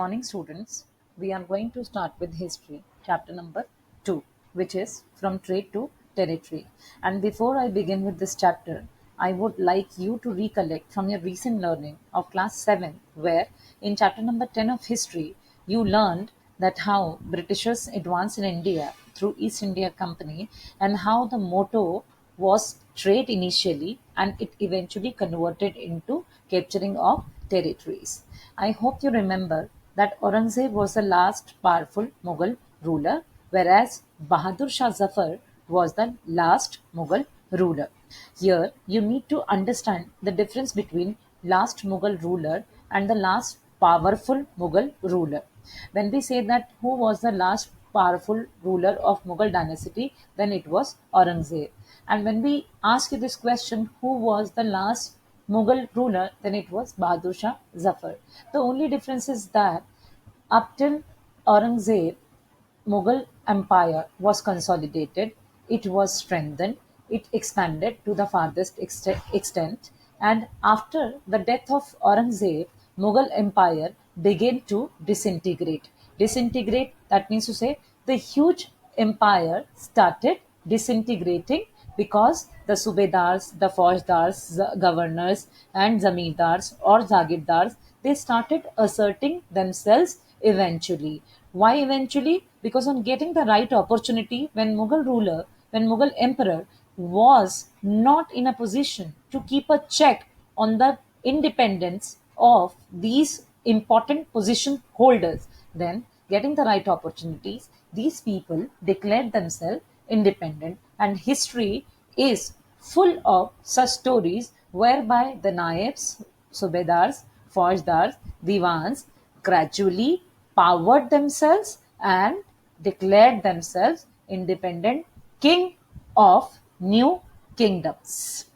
Morning, students. We are going to start with history, chapter number 2, which is from trade to territory. And before I begin with this chapter, I would like you to recollect from your recent learning of class 7, where in chapter number 10 of history, you learned that how Britishers advanced in India through East India Company and how the motto was trade initially and it eventually converted into capturing of territories. I hope you remember that Aurangzeb was the last powerful Mughal ruler, whereas Bahadur Shah Zafar was the last Mughal ruler. Here, you need to understand the difference between last Mughal ruler and the last powerful Mughal ruler. When we say that who was the last powerful ruler of Mughal dynasty, then it was Aurangzeb. And when we ask you this question, who was the last Mughal ruler, then it was Bahadur Shah Zafar. The only difference is that up till Aurangzeb, Mughal Empire was consolidated, it was strengthened, it expanded to the farthest extent, and after the death of Aurangzeb, Mughal Empire began to disintegrate. Disintegrate, that means to say the huge empire started disintegrating because the subedars, the faujdars, governors, and zamindars or zagirdars, they started asserting themselves eventually. Why eventually? Because on getting the right opportunity, when Mughal emperor was not in a position to keep a check on the independence of these important position holders, then getting the right opportunities, these people declared themselves independent, and history is full of such stories whereby the naibs, subedars, faujdars, divans gradually powered themselves and declared themselves independent king of new kingdoms.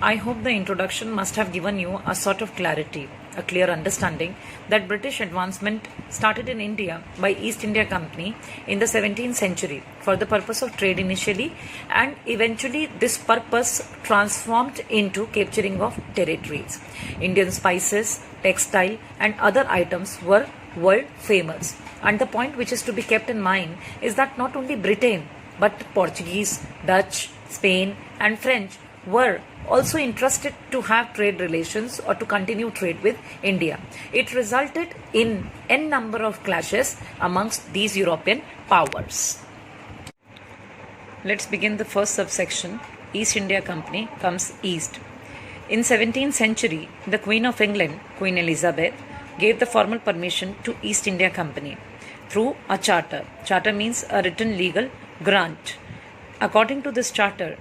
I hope the introduction must have given you a sort of clarity, a clear understanding that British advancement started in India by East India Company in the 17th century for the purpose of trade initially, and eventually this purpose transformed into capturing of territories. Indian spices, textile and other items were world famous. And the point which is to be kept in mind is that not only Britain but Portuguese, Dutch, Spain and French were also interested to have trade relations or to continue trade with India. It resulted in n number of clashes amongst these European powers. Let's begin the first subsection. East India Company comes east. In 17th century, the Queen of England, Queen Elizabeth, gave the formal permission to East India Company through a charter. Charter means a written legal grant. According to this charter,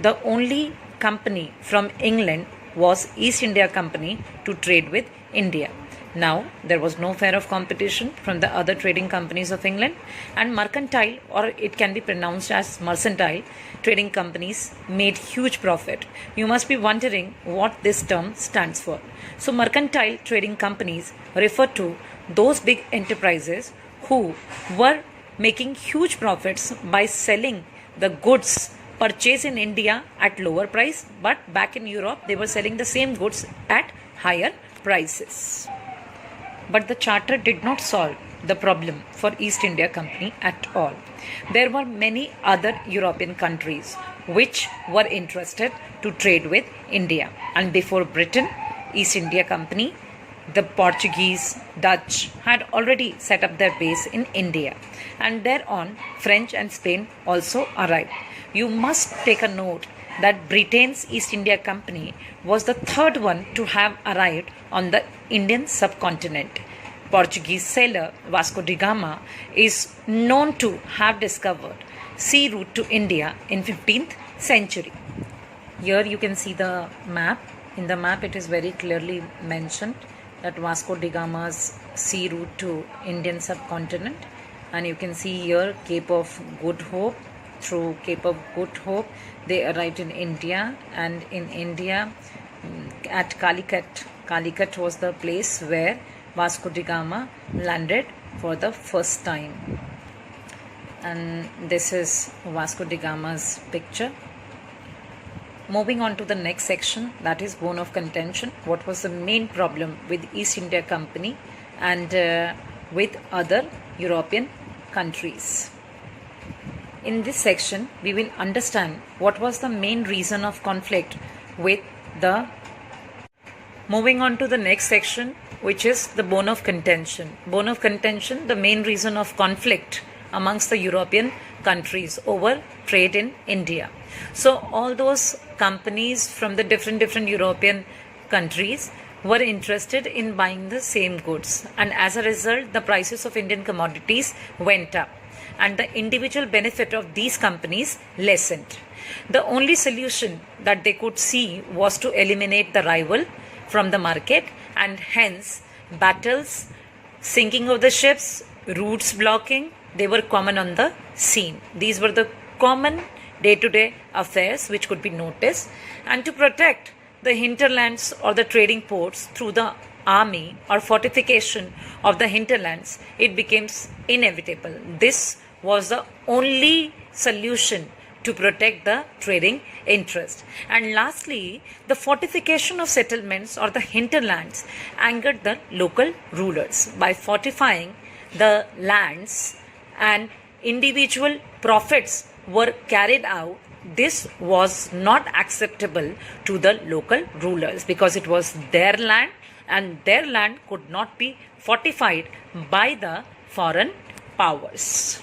the only company from England was East India Company to trade with India. Now, there was no fear of competition from the other trading companies of England, and mercantile, or it can be pronounced as mercantile, trading companies made huge profit. You must be wondering what this term stands for. So, mercantile trading companies refer to those big enterprises who were making huge profits by selling the goods purchased in India at lower price, but back in Europe they were selling the same goods at higher prices. But the charter did not solve the problem for East India Company at all. There were many other European countries which were interested to trade with India, and before Britain, East India Company, the Portuguese, Dutch had already set up their base in India, and thereon French and Spain also arrived. You must take a note that Britain's East India Company was the third one to have arrived on the Indian subcontinent. Portuguese sailor Vasco da Gama is known to have discovered sea route to India in 15th century. Here you can see the map. In the map it is very clearly mentioned that Vasco da Gama's sea route to Indian subcontinent, and you can see here Cape of Good Hope. Through Cape of Good Hope they arrived in India, and in India at Calicut. Calicut was the place where Vasco da Gama landed for the first time, and this is Vasco da Gama's picture. Moving on to the next section, that is bone of contention. What was the main problem with East India Company and with other European countries. In this section, we will understand what was the main reason of conflict with the. Moving on to the next section, which is the bone of contention. Bone of contention, the main reason of conflict amongst the European countries over trade in India. So all those companies from the different European countries were interested in buying the same goods, and as a result the prices of Indian commodities went up and the individual benefit of these companies lessened. The only solution that they could see was to eliminate the rival from the market, and hence battles, sinking of the ships, routes blocking, they were common on the scene. These were the common day-to-day affairs which could be noticed, and to protect the hinterlands or the trading ports through the army or fortification of the hinterlands, it becomes inevitable. This was the only solution to protect the trading interest. And lastly, the fortification of settlements or the hinterlands angered the local rulers. By fortifying the lands and individual profits were carried out, this was not acceptable to the local rulers because it was their land and their land could not be fortified by the foreign powers.